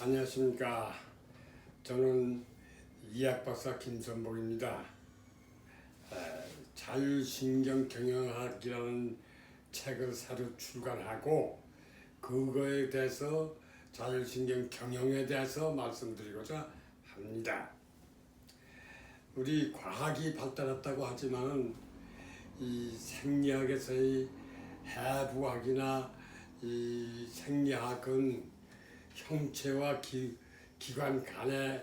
안녕하십니까. 저는 이학박사 김선복입니다. 자율신경경영학이라는 책을 새로 출간하고 그거에 대해서 자율신경 경영에 대해서 말씀드리고자 합니다. 우리 과학이 발달했다고 하지만은 이 생리학에서의 해부학이나 이 생리학은 형체와 기관 간에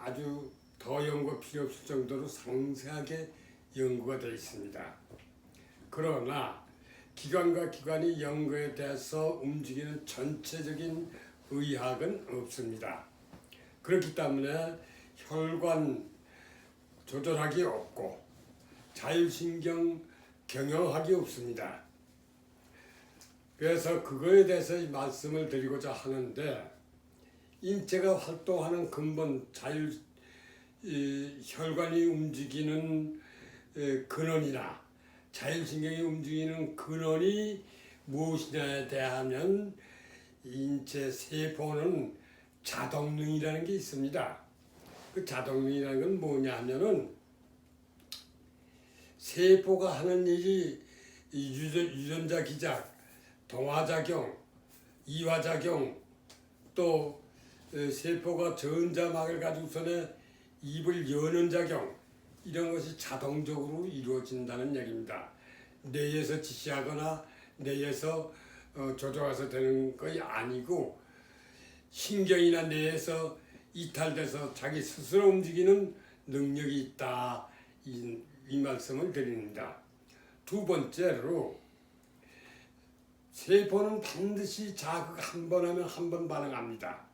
아주 더 연구 필요 없을 정도로 상세하게 연구가 되어 있습니다. 그러나 기관과 기관이 연구에 대해서 움직이는 전체적인 의학은 없습니다. 그렇기 때문에 혈관 조절학이 없고 자율신경 경영학이 없습니다. 그래서 그거에 대해서 말씀을 드리고자 하는데, 인체가 활동하는 근본 혈관이 움직이는 근원이나 자율신경이 움직이는 근원이 무엇이냐에 대하면 인체 세포는 자동능이라는 게 있습니다. 그 자동능이라는 건 뭐냐 하면은 세포가 하는 일이 유전자 기작, 동화작용, 이화작용, 또 세포가 전자막을 가지고서는 입을 여는 작용, 이런 것이 자동적으로 이루어진다는 얘기입니다. 뇌에서 지시하거나 뇌에서 조종해서 되는 것이 아니고 신경이나 뇌에서 이탈돼서 자기 스스로 움직이는 능력이 있다, 이 말씀을 드립니다. 두 번째로 세포는 반드시 자극 한 번 하면 한 번 반응합니다.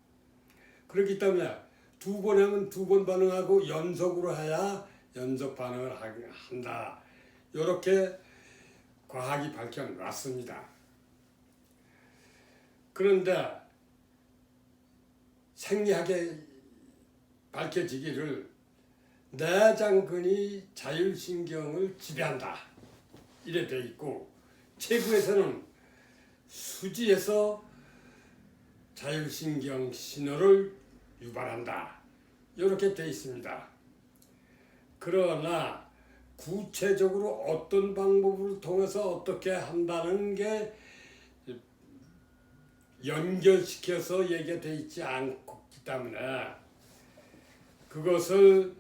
그렇기 때문에 두 번 하면 두 번 반응하고 연속으로 해야 연속 반응을 한다. 이렇게 과학이 밝혀놨습니다. 그런데 생리학에 밝혀지기를 내장근이 자율신경을 지배한다, 이래 돼 있고, 체부에서는 수지에서 자율신경 신호를 유발한다, 이렇게 되어 있습니다. 그러나 구체적으로 어떤 방법을 통해서 어떻게 한다는 게 연결시켜서 얘기되어 있지 않기 때문에 그것을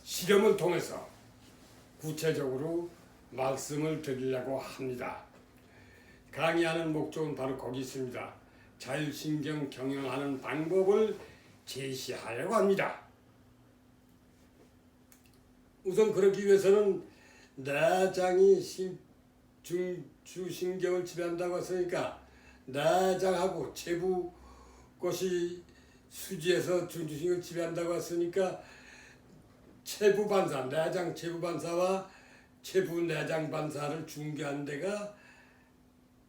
실험을 통해서 구체적으로 말씀을 드리려고 합니다. 강의하는 목적은 바로 거기 있습니다. 자율신경 경영하는 방법을 제시하려고 합니다. 우선 그러기 위해서는 내장이 주신경을 지배한다고 했으니까 내장하고 체부 것이 수지에서 중추신경을 지배한다고 했으니까 체부 반사, 내장 체부 반사와 체부 내장 반사를 중개한 데가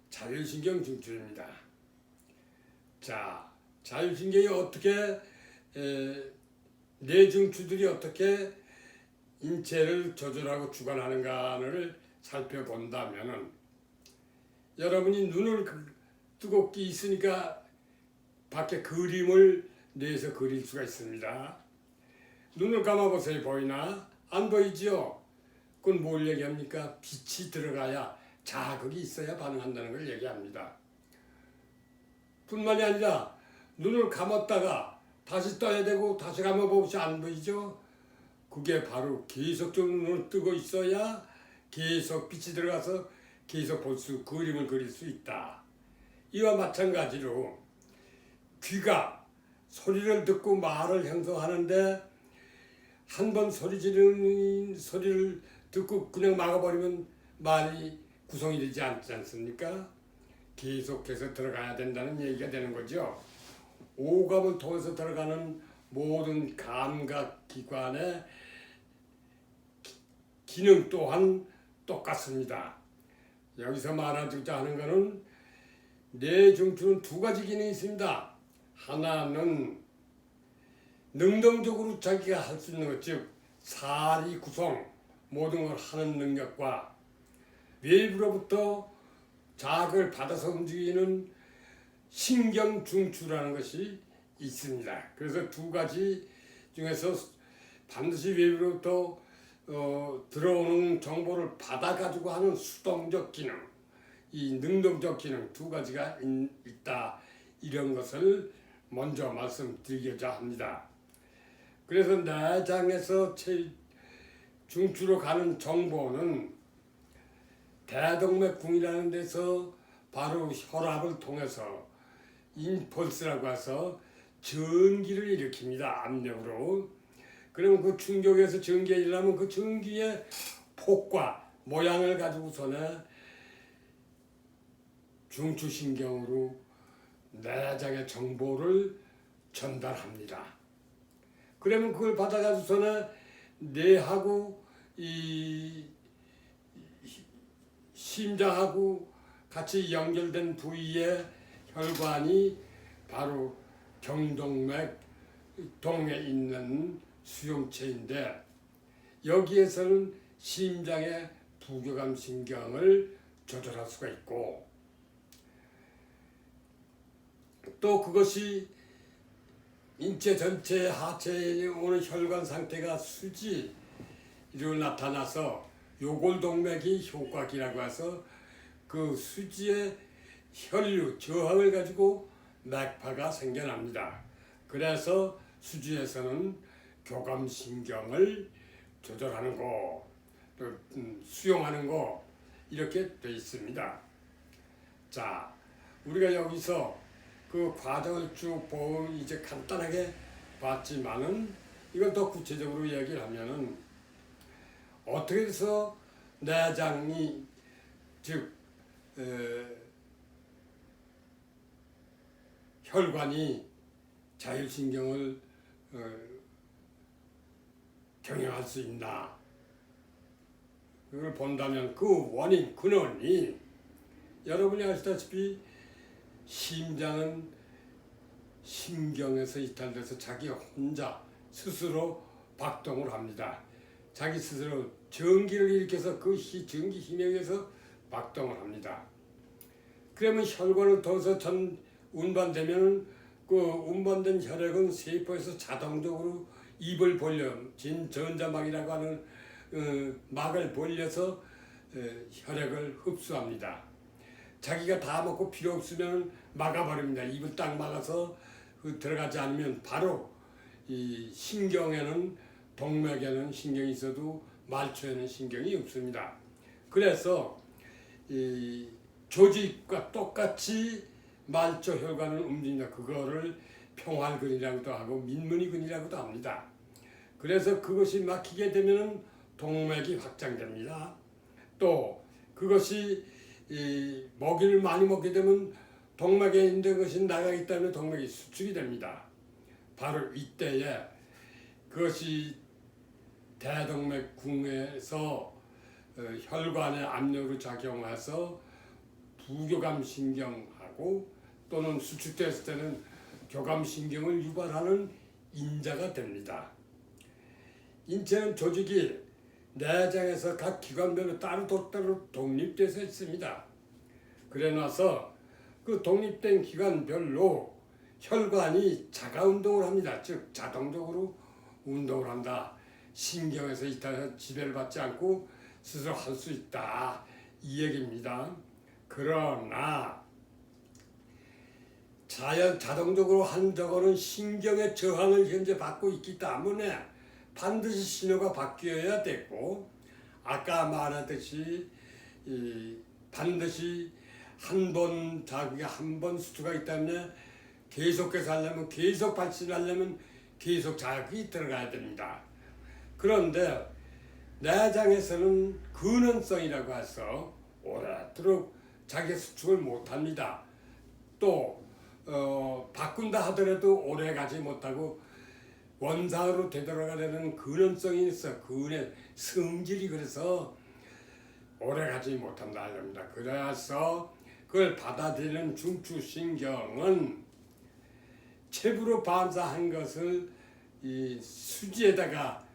자율신경 중추입니다. 자, 자율신경이 어떻게 뇌중추들이 어떻게 인체를 조절하고 주관하는가를 살펴본다면은, 여러분이 눈을 뜨고 있으니까 밖에 그림을 뇌에서 그릴 수가 있습니다. 눈을 감아보세요. 보이나? 안 보이죠? 그건 뭘 얘기합니까? 빛이 들어가야, 자극이 있어야 반응한다는 걸 얘기합니다. 뿐만이 아니라 눈을 감았다가 다시 떠야 되고 다시 감아보시 안 보이죠? 그게 바로 계속적으로 눈을 뜨고 있어야 계속 빛이 들어가서 계속 그림을 그릴 수 있다. 이와 마찬가지로 귀가 소리를 듣고 말을 형성하는데 한 번 소리 지르는 소리를 듣고 그냥 막아버리면 말이 구성이 되지 않지 않습니까? 계속해서 들어가야 된다는 얘기가 되는 거죠. 오감을 통해서 들어가는 모든 감각기관의 기능 또한 똑같습니다. 여기서 말하고자 하는 것은 뇌중추는 두 가지 기능이 있습니다. 하나는 능동적으로 자기가 할 수 있는 것, 즉 사리 구성, 모든 걸 하는 능력과 외부로부터 자극을 받아서 움직이는 신경중추라는 것이 있습니다. 그래서 두 가지 중에서 반드시 외부로부터 들어오는 정보를 받아가지고 하는 수동적 기능, 이 능동적 기능 두 가지가 있다. 이런 것을 먼저 말씀드리고자 합니다. 그래서 내장에서 중추로 가는 정보는 대동맥궁이라는 데서 바로 혈압을 통해서 임펄스라고 해서 전기를 일으킵니다. 압력으로. 그러면 그 충격에서 전기가 일어나면 그 전기의 폭과 모양을 가지고서는 중추신경으로 내장의 정보를 전달합니다. 그러면 그걸 받아가지고서는 뇌하고 이 심장하고 같이 연결된 부위의 혈관이 바로 경동맥 동에 있는 수용체인데, 여기에서는 심장의 부교감 신경을 조절할 수가 있고, 또 그것이 인체 전체 하체에 오는 혈관 상태가 수지로 나타나서 요골동맥이 효과기라고 해서 그 수지의 혈류 저항을 가지고 맥파가 생겨납니다. 그래서 수지에서는 교감신경을 조절하는 거, 또 수용하는 거 이렇게 되어 있습니다. 자, 우리가 여기서 그 과정을 쭉 보고 이제 간단하게 봤지만은 이걸 더 구체적으로 얘기를 하면은 어떻게 해서 내장이 즉 혈관이 자율신경을 경영할 수 있나, 그걸 본다면 그 원인 근원이 여러분이 아시다시피 심장은 신경에서 이탈돼서 자기 혼자 스스로 박동을 합니다. 자기 스스로 전기를 일으켜서 그 전기 힘에 의해서 박동을 합니다. 그러면 혈관을 통해서 운반되면 그 운반된 혈액은 세포에서 자동적으로 입을 벌려 전자막이라고 하는 막을 벌려서 혈액을 흡수합니다. 자기가 다 먹고 필요 없으면 막아버립니다. 입을 딱 막아서 들어가지 않으면 바로 이 신경에는 동맥에는 신경이 있어도 말초에는 신경이 없습니다. 그래서 이 조직과 똑같이 말초 혈관을 움직인다. 그거를 평활근이라고도 하고 민문이근이라고도 합니다. 그래서 그것이 막히게 되면 동맥이 확장됩니다. 또 그것이 먹이를 많이 먹게 되면 동맥에 있는 것이 나가기 때문에 동맥이 수축이 됩니다. 바로 이때에 그것이 대동맥궁에서 혈관의 압력으로 작용해서 부교감신경하고 또는 수축됐을 때는 교감신경을 유발하는 인자가 됩니다. 인체는 조직이 내장에서 각 기관별로 따로 독립돼서 있습니다. 그래 놔서 그 독립된 기관별로 혈관이 자가운동을 합니다. 즉 자동적으로 운동을 한다. 신경에서 이탈해서 지배를 받지 않고 스스로 할 수 있다. 이 얘기입니다. 그러나 자동적으로 한 저거는 신경의 저항을 현재 받고 있기 때문에 반드시 신호가 바뀌어야 되고, 아까 말했듯이 반드시 한 번 자극이 한 번 수투가 있기 때문에 계속해서 하려면 계속 발신하려면 계속 자극이 들어가야 됩니다. 그런데 내장에서는 근원성이라고 해서 오래도록 자기 수축을 못합니다. 또 바꾼다 하더라도 오래 가지 못하고 원상으로 되돌아가려는 근원성이 있어. 근의 성질이 그래서 오래 가지 못한다 합니다. 그래서 그걸 받아들이는 중추신경은 체부로 반사한 것을 이 수지에다가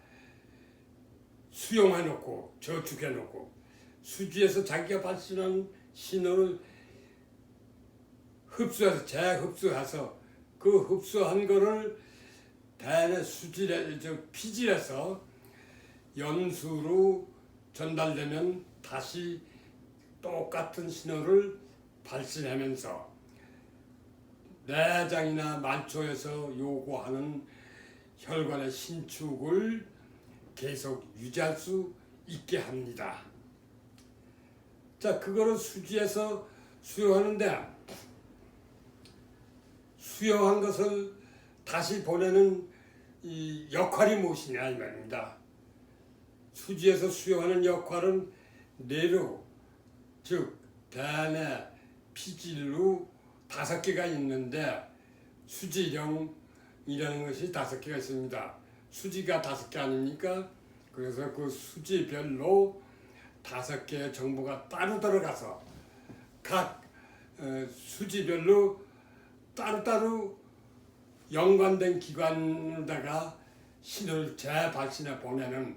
수용해 놓고 저축해 놓고 수지에서 자기가 발신한 신호를 흡수해서 재흡수해서 그 흡수한 거를 대뇌 피질해서 연수로 전달되면 다시 똑같은 신호를 발신하면서 내장이나 만초에서 요구하는 혈관의 신축을 계속 유지할 수 있게 합니다. 자, 그거를 수지에서 수용하는데 수용한 것을 다시 보내는 이 역할이 무엇이냐 이 말입니다. 수지에서 수용하는 역할은 뇌로, 즉 대뇌 피질로 5개가 있는데 수지령이라는 것이 5개가 있습니다. 수지가 5개 아닙니까? 그래서 그 수지별로 5개의 정보가 따로 들어가서 각 수지별로 따로따로 연관된 기관에다가 신호를 재발신해 보내는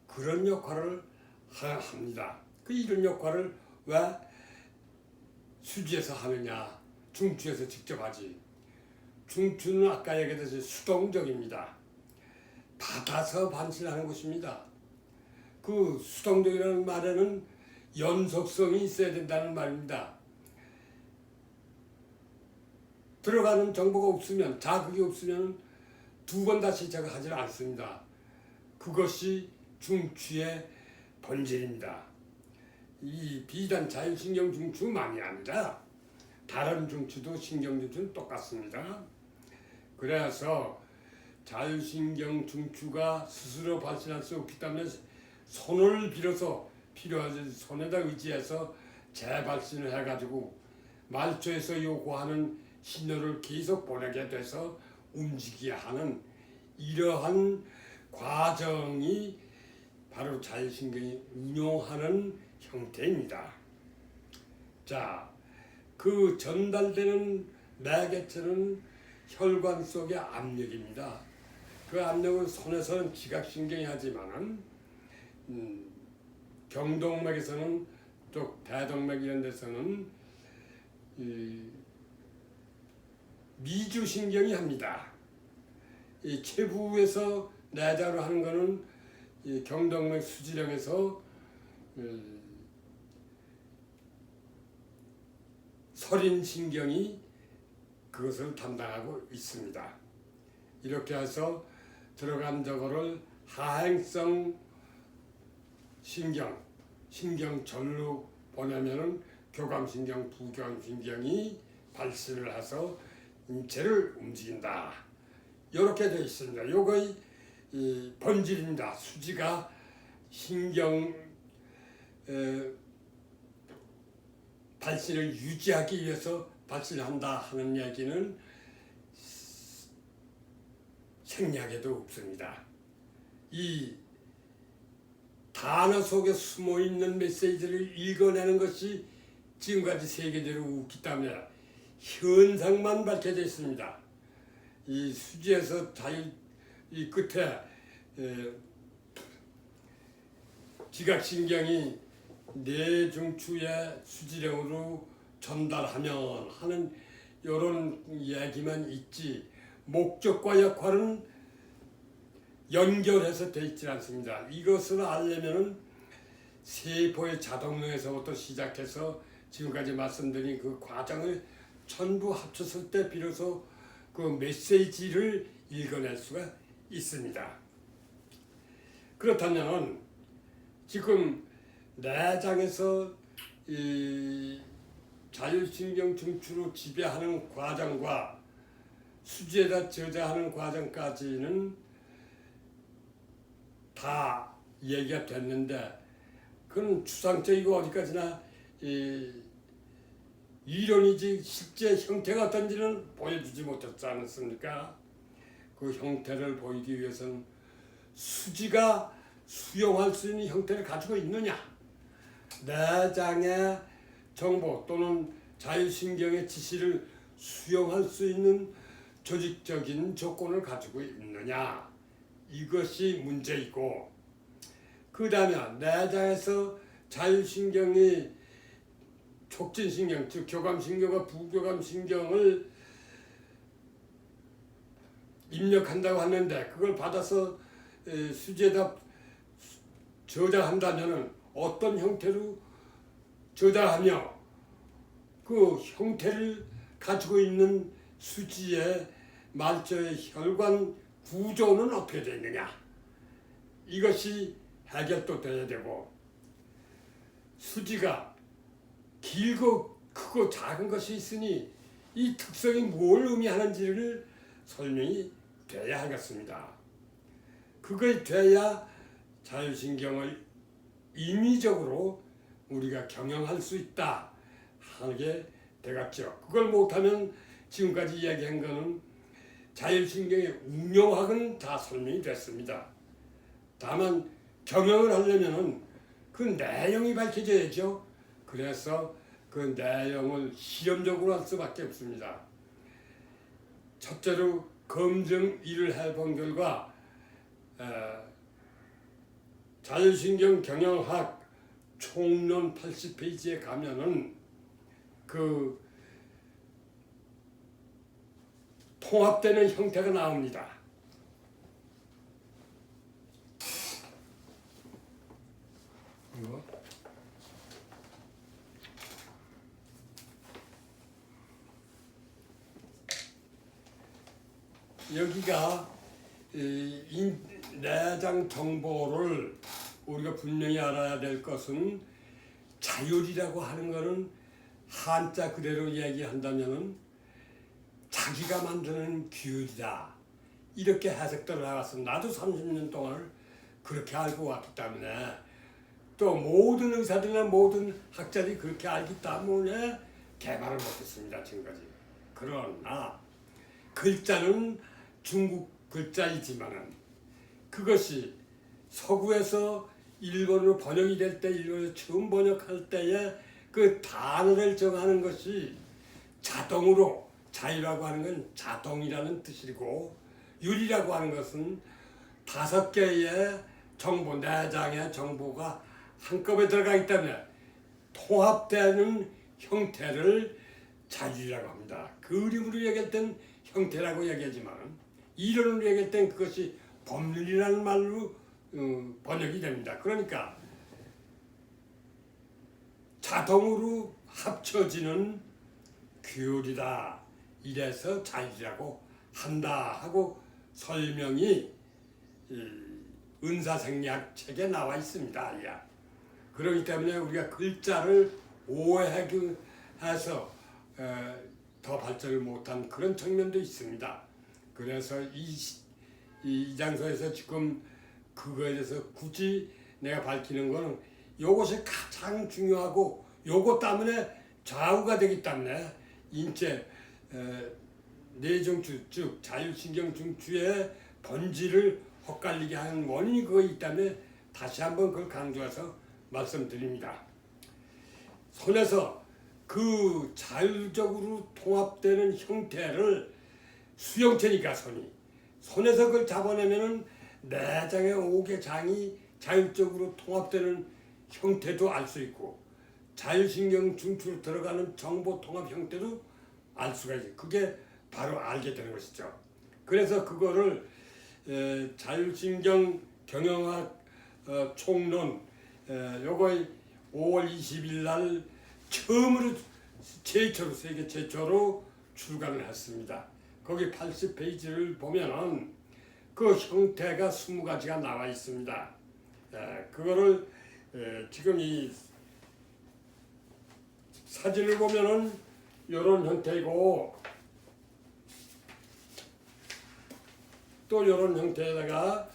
그런 역할을 합니다. 이런 역할을 왜 수지에서 하느냐? 중추에서 직접 하지. 중추는 아까 얘기했듯이 수동적입니다. 받아서 발신하는 것입니다. 그 수동적이라는 말에는 연속성이 있어야 된다는 말입니다. 들어가는 정보가 없으면, 자극이 없으면 2번 다시 제가 하지 않습니다. 그것이 중추의 본질입니다. 이 비단 자율신경 중추만이 아니라 다른 중추도 신경 중추는 똑같습니다. 그래서 자율신경 중추가 스스로 발신할 수 없기 때문에 손을 빌어서 필요하지 손에다 의지해서 재발신을 해가지고 말초에서 요구하는 신호를 계속 보내게 돼서 움직이게 하는 이러한 과정이 바로 자율신경이 운용하는 형태입니다. 자, 그 전달되는 매개체는 혈관 속의 압력입니다. 그 압력은 손에서는 지각신경이 하지만은 경동맥에서는 또 대동맥 이런 데서는 미주신경이 합니다. 이 체부에서 내자로 하는 거는 이 경동맥 수지령에서 설인신경이 그것을 담당하고 있습니다. 이렇게 해서 들어간 저거를 하행성 신경절로 보내면은 교감신경, 부교감신경이 발신을 해서 인체를 움직인다. 이렇게 되어 있습니다. 요거의 본질입니다. 수지가 신경 발신을 유지하기 위해서 발신한다 하는 얘기는 생략에도 없습니다. 이 단어 속에 숨어있는 메시지를 읽어내는 것이 지금까지 세계적으로 없기 때문에 현상만 밝혀져 있습니다. 이 수지에서 이 끝에 지각신경이 뇌중추의 수지령으로 전달하면 하는 이런 얘기만 있지 목적과 역할은 연결해서 되어 있지 않습니다. 이것을 알려면은 세포의 자동능에서부터 시작해서 지금까지 말씀드린 그 과정을 전부 합쳤을 때 비로소 그 메시지를 읽어낼 수가 있습니다. 그렇다면 지금 내장에서 이 자율신경 중추로 지배하는 과정과 수지에다 저장하는 과정까지는 다 얘기가 됐는데 그건 추상적이고 어디까지나 이론이지 실제 형태가 어떤지는 보여주지 못했지 않습니까? 그 형태를 보이기 위해서는 수지가 수용할 수 있는 형태를 가지고 있느냐, 내장의 정보 또는 자율신경의 지시를 수용할 수 있는 조직적인 조건을 가지고 있느냐, 이것이 문제이고, 그 다음에 내장에서 자율신경이 촉진신경, 즉 교감신경과 부교감신경을 입력한다고 하는데 그걸 받아서 수지에다 저장한다면 어떤 형태로 저장하며 그 형태를 가지고 있는 수지의 말초의 혈관 구조는 어떻게 되어 있느냐, 이것이 해결도 돼야 되고, 수지가 길고 크고 작은 것이 있으니 이 특성이 뭘 의미하는지를 설명이 돼야 하겠습니다. 그것이 돼야 자율신경을 임의적으로 우리가 경영할 수 있다 하게 되겠죠. 그걸 못하면 지금까지 이야기한 거는 자율신경의 운영학은 다 설명이 됐습니다. 다만 경영을 하려면 그 내용이 밝혀져야죠. 그래서 그 내용을 실험적으로 할 수밖에 없습니다. 첫째로 검증 일을 해본 결과 자율신경 경영학 총론 80페이지에 가면은 그 통합되는 형태가 나옵니다. 이거. 여기가 내장 정보를 우리가 분명히 알아야 될 것은, 자율이라고 하는 것은 한자 그대로 얘기한다면은 자기가 만드는 규율이다, 이렇게 해석들을 해왔어. 나도 30년 동안 그렇게 알고 왔기 때문에, 또 모든 의사들이나 모든 학자들이 그렇게 알기 때문에 개발을 못했습니다, 지금까지. 그러나 글자는 중국 글자이지만은 그것이 서구에서 일본어로 번역이 될 때, 일본에서 처음 번역할 때에 그 단어를 정하는 것이 자동으로, 자유라고 하는 건 자동이라는 뜻이고, 율이라고 하는 것은 5개의 정보, 내장의 정보가 한꺼번에 들어가기 때문에 통합되는 형태를 자율이라고 합니다. 그림으로 얘기할 땐 형태라고 얘기하지만 이론으로 얘기할 땐 그것이 법률이라는 말로 번역이 됩니다. 그러니까 자동으로 합쳐지는 규율이다, 이래서 자율이라고 한다 하고 설명이 은사생리학 책에 나와 있습니다. 그렇기 때문에 우리가 글자를 오해해서 더 발전을 못한 그런 측면도 있습니다. 그래서 이 장소에서 지금 그거에 대해서 굳이 내가 밝히는 거는, 요것이 가장 중요하고 요것 때문에 좌우가 되기 때문에 인체 뇌중추, 즉 자율신경 중추의 본질을 헛갈리게 하는 원인이 그거이기 때문에 다시 한번 그걸 강조해서 말씀드립니다. 손에서 그 자율적으로 통합되는 형태를, 수용체니까 손에서 그걸 잡아내면은 내장의 5개 장이 자율적으로 통합되는 형태도 알 수 있고, 자율신경 중추로 들어가는 정보 통합 형태도 알 수가 있어요. 그게 바로 알게 되는 것이죠. 그래서 그거를 자율신경 경영학 총론, 요거 5월 20일 날 처음으로 세계 최초로 출간을 했습니다. 거기 80페이지를 보면은 그 형태가 20가지가 나와 있습니다. 그거를 지금 이 사진을 보면은 이런 형태이고, 또 이런 형태에다가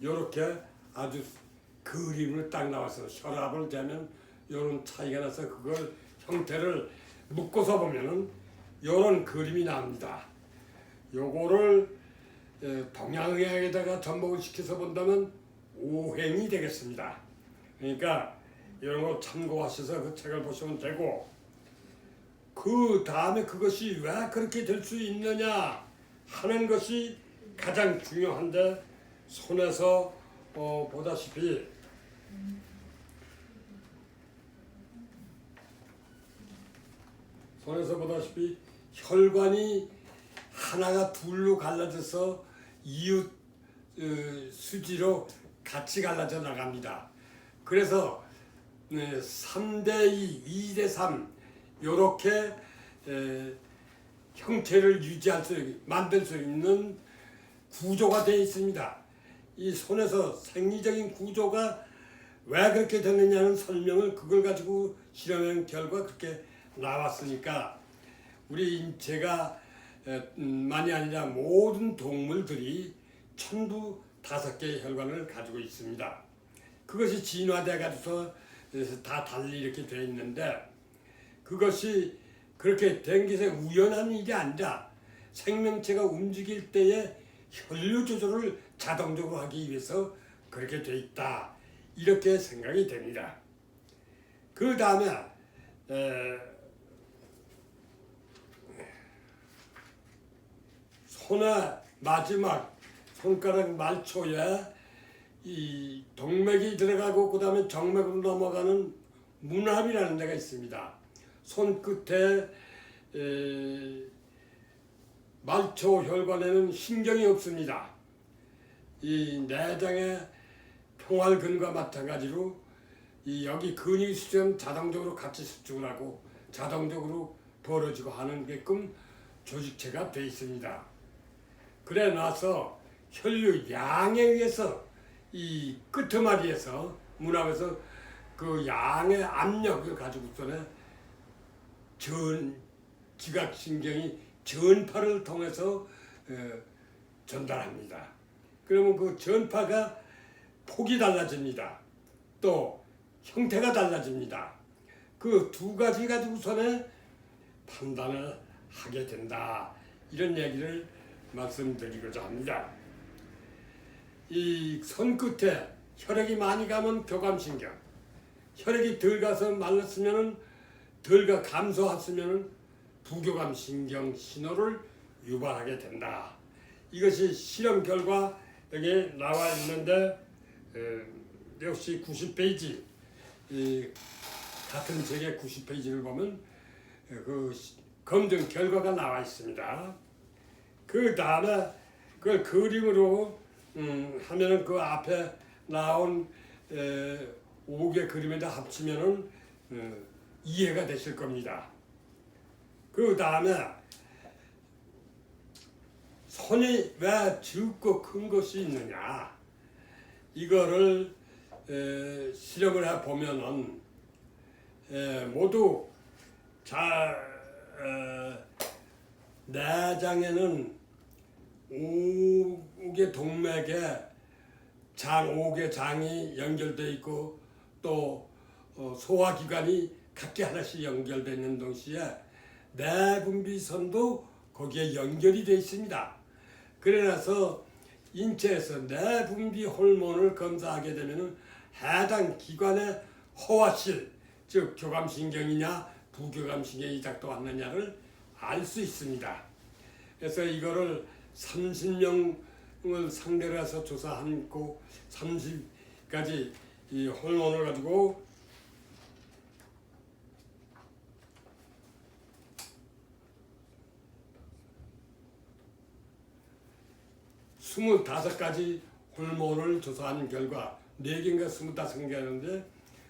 이렇게 아주 그림을 딱 나와서 혈압을 재면 이런 차이가 나서 그걸 형태를 묶어서 보면은 이런 그림이 나옵니다. 요거를 동양의학에다가 접목을 시켜서 본다면 오행이 되겠습니다. 그러니까 이런 거 참고하셔서 그 책을 보시면 되고, 그 다음에 그것이 왜 그렇게 될 수 있느냐 하는 것이 가장 중요한데, 손에서 보다시피 손에서 보다시피 혈관이 하나가 둘로 갈라져서 이웃 수지로 같이 갈라져 나갑니다. 그래서 3대2, 2대3 요렇게 형태를 만들 수 있는 구조가 되어 있습니다. 이 손에서 생리적인 구조가 왜 그렇게 됐느냐는 설명을 그걸 가지고 실험한 결과 그렇게 나왔으니까 우리 인체가 만이 아니라 모든 동물들이 전부 5개의 혈관을 가지고 있습니다. 그것이 진화돼 가지고서 다 달리 이렇게 되어 있는데 그것이 그렇게 된 것이 우연한 일이 아니라 생명체가 움직일 때에 혈류 조절을 자동적으로 하기 위해서 그렇게 돼 있다. 이렇게 생각이 됩니다. 그 다음에 손의 마지막 손가락 말초에 이 동맥이 들어가고 그 다음에 정맥으로 넘어가는 문합이라는 데가 있습니다. 손끝에 말초 혈관에는 신경이 없습니다. 이 내장의 평활근과 마찬가지로 이 여기 근육 수준 자동적으로 같이 수축을 하고 자동적으로 벌어지고 하는 게끔 조직체가 되어 있습니다. 그래 나서 혈류 양에 의해서 이 끄트머리에서 문합에서 그 양의 압력을 가지고서는 지각신경이 전파를 통해서 전달합니다. 그러면 그 전파가 폭이 달라집니다. 또 형태가 달라집니다. 그 두 가지 가지고서는 판단을 하게 된다. 이런 얘기를 말씀드리고자 합니다. 이 손끝에 혈액이 많이 가면 교감신경, 혈액이 덜 가서 말랐으면 덜 감소했으면 부교감신경 신호를 유발하게 된다. 이것이 실험 결과 여기 나와 있는데 역시 90페이지 같은 책의 90페이지를 보면 그 검증 결과가 나와 있습니다. 그 다음에 그걸 그림으로 하면은 그 앞에 나온 5개 그림에다 합치면은 이해가 되실 겁니다. 그 다음에 손이 왜 적고 큰 것이 있느냐 이거를 실험을 해 보면은 모두 내장에는 5개 동맥에 5개 장이 연결되어 있고 또 소화기관이 각기 하나씩 연결되어 있는 동시에 내분비선도 거기에 연결이 되어 있습니다. 그래서 인체에서 내분비 호르몬을 검사하게 되면 해당 기관의 허화실, 즉 교감신경이냐 부교감신경이 작동하느냐를 알 수 있습니다. 그래서 이거를 30명을 상대로 해서 조사하고 30가지 이 호르몬을 가지고 스물다섯 가지 호르몬을 조사한 결과 4개인가 25개였는데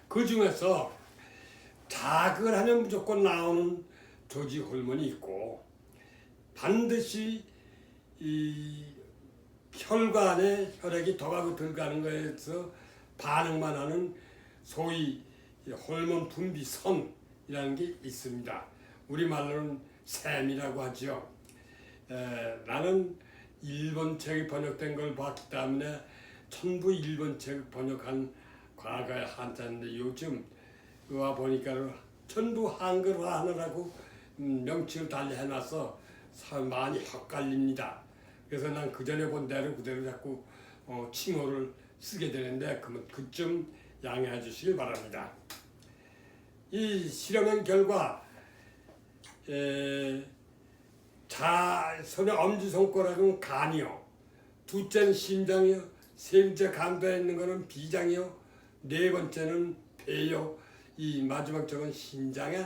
그 중에서 자극을 하면 무조건 나오는 조직 호르몬이 있고 반드시 이 혈관에 혈액이 더 가고 덜 가는 거에서 반응만 하는 소위 호르몬 분비선이라는 게 있습니다. 우리말로는 샘이라고 하죠. 나는 일본 책이 번역된 걸 봤기 때문에 전부 일본 책 번역한 과거의 한자인데 요즘 와 보니까 전부 한글화 하느라고 명칭을 달리 해놔서 많이 헷갈립니다. 그래서 난 그 전에 본 대로 그대로 자꾸 칭호를 쓰게 되는데 그쯤 양해해 주시길 바랍니다. 이 실험의 결과 손의 엄지손가락은 간이요, 둘째는 심장이요, 세 번째 간도에 있는 것은 비장이요, 네 번째는 폐요, 이 마지막 쪽은 신장에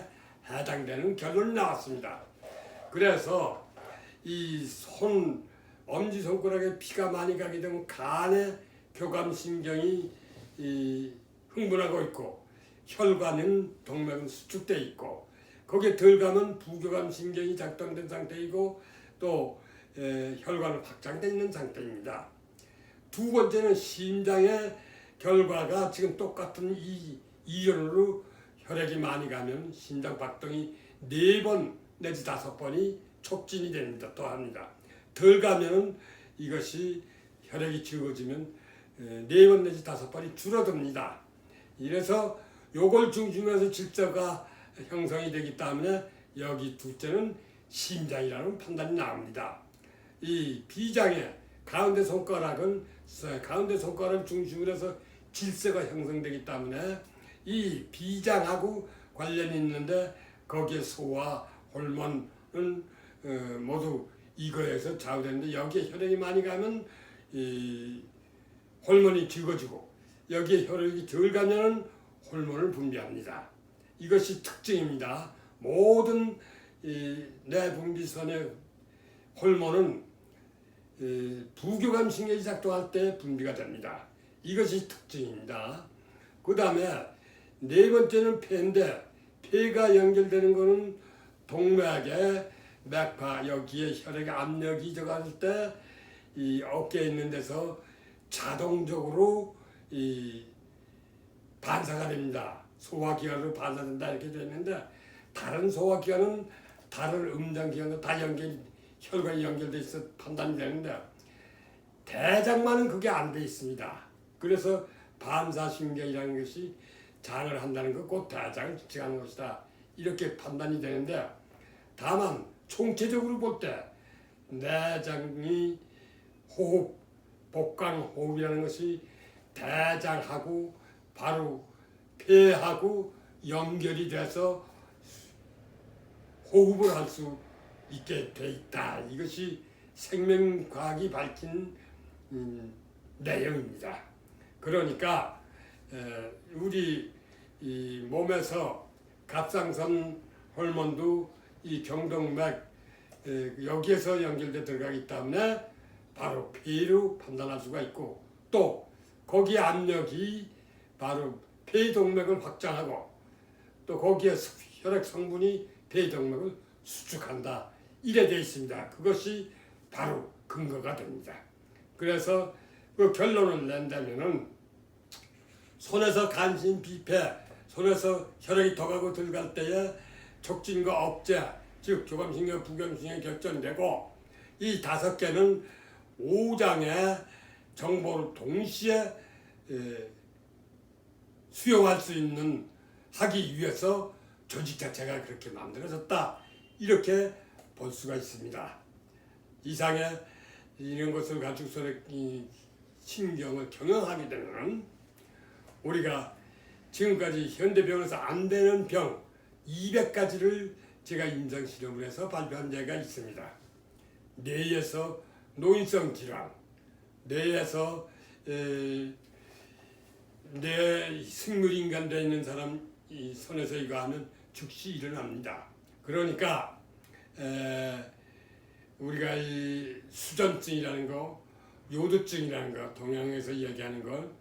해당되는 결론이 나왔습니다. 그래서 이 엄지손가락에 피가 많이 가게 되면 간에 교감신경이 흥분하고 있고 혈관은 동맥은 수축돼 있고 거기에 덜 가면 부교감신경이 작동된 상태이고 또 혈관은 확장되어 있는 상태입니다. 두 번째는 심장의 결과가 지금 똑같은 이 이론으로 혈액이 많이 가면 심장 박동이 4번 내지 5번이 촉진이 됩니다. 또 합니다. 덜 가면 이것이 혈액이 적어지면 4번 내지 5번이 줄어듭니다. 이래서 요걸 중심으로 해서 질서가 형성이 되기 때문에 여기 둘째는 심장이라는 판단이 나옵니다. 이 비장의 가운데 손가락을 중심으로 해서 질서가 형성되기 때문에 이 비장하고 관련이 있는데 거기에 소화, 호르몬은 모두 이거에서 좌우되는데 여기에 혈액이 많이 가면 이 호르몬이 적어지고 여기에 혈액이 덜 가면 호르몬을 분비합니다. 이것이 특징입니다. 모든 내분비선의 호르몬은 부교감신경이 작동할 때 분비가 됩니다. 이것이 특징입니다. 그 다음에 네 번째는 폐인데 폐가 연결되는 것은 동맥에 맥파 여기에 혈액의 압력이 들어갈 때 이 어깨에 있는 데서 자동적으로 이 반사가 됩니다. 소화기관으로 반사된다 이렇게 되어 있는데 다른 소화기관은 다른 음장기관과 다 혈관이 연결돼 있어 판단이 되는데 대장만은 그게 안 돼 있습니다. 그래서 반사신경이라는 것이 장을 한다는 것, 곧 대장을 지칭하는 것이다. 이렇게 판단이 되는데 다만 총체적으로 볼 때 내장이 호흡, 복강호흡이라는 것이 대장하고 바로 폐하고 연결이 돼서 호흡을 할 수 있게 돼 있다. 이것이 생명과학이 밝힌 내용입니다. 그러니까 우리 이 몸에서 갑상선 호르몬도 이 경동맥 여기에서 연결돼 들어가기 때문에 바로 폐로 판단할 수가 있고 또 거기 압력이 바로 폐동맥을 확장하고 또 거기에 혈액 성분이 폐동맥을 수축한다. 이래 되어 있습니다. 그것이 바로 근거가 됩니다. 그래서 그 결론을 낸다면은 손에서 간신 비폐, 손에서 혈액이 더 가고 들어갈 때에 촉진과 억제, 즉 교감신경, 부교감신경이 결정되고 이 5개는 오장의 정보를 동시에 수용할 수 있는 하기 위해서 조직 자체가 그렇게 만들어졌다. 이렇게 볼 수가 있습니다. 이상의 이런 것을 가지고서 이 신경을 경영하게 되면 우리가 지금까지 현대병원에서 안 되는 병 200가지를 제가 임상 실험을 해서 발표한 예가 있습니다. 뇌에서 노인성 질환, 뇌에서 뇌 식물인간 되어 있는 사람 이 손에서 이거 하면 즉시 일어납니다. 그러니까 우리가 이 수전증이라는 거, 요두증이라는 거, 동양에서 얘기하는 걸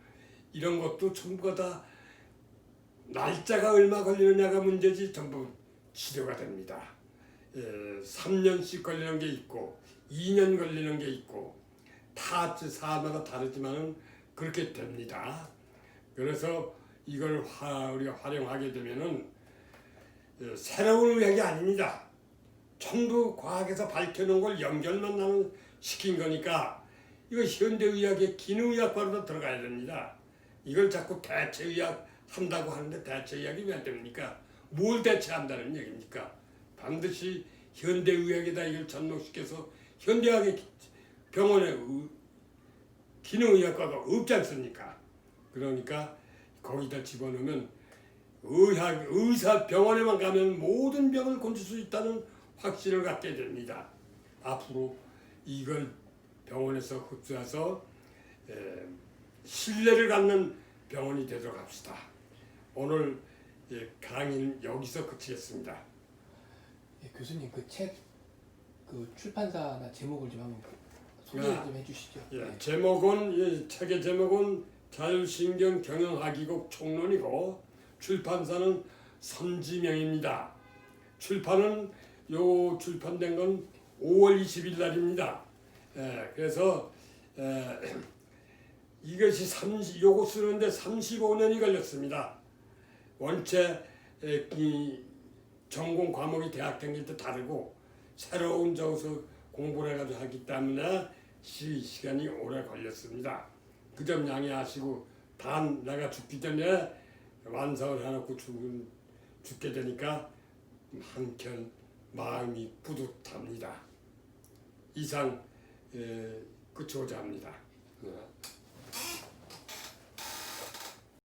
이런 것도 전부 다 날짜가 얼마 걸리느냐가 문제지 전부 치료가 됩니다. 3년씩 걸리는 게 있고 2년 걸리는 게 있고 다 사마다 다르지만은 그렇게 됩니다. 그래서 이걸 우리가 활용하게 되면은 새로운 의학이 아닙니다. 전부 과학에서 밝혀놓은 걸 연결만 시킨 거니까 이거 현대의학의 기능의학과로 들어가야 됩니다. 이걸 자꾸 대체의학 한다고 하는데 대체의학이 왜 됩니까? 뭘 대체한다는 얘기입니까? 반드시 현대의학에다 이걸 접목시켜서 현대의학의 병원에 기능의학과가 없지 않습니까? 그러니까 거기다 집어넣으면 의사 병원에만 가면 모든 병을 고칠 수 있다는 확신을 갖게 됩니다. 앞으로 이걸 병원에서 흡수해서 신뢰를 갖는 병원이 되도록 합시다. 오늘 강의는 여기서 그치겠습니다. 교수님 그 책 그 출판사나 제목을 좀 한번 소개 좀 해주시죠. 예, 네. 제목은 이 책의 제목은 자율신경 경영학기국 총론이고 출판사는 선지명입니다. 출판은 출판된 건 5월 20일 날입니다. 그래서 이것이 요거 쓰는데 35년이 걸렸습니다. 원체 이 전공 과목이 대학 다닐 때 다르고 새로운 저기서 공부를 해가지고 하기 때문에 시간이 오래 걸렸습니다. 그 점 양해하시고 단 내가 죽기 전에 완성을 해놓고 죽게 되니까 한켠 마음이 뿌듯합니다. 이상 끝이고자 합니다.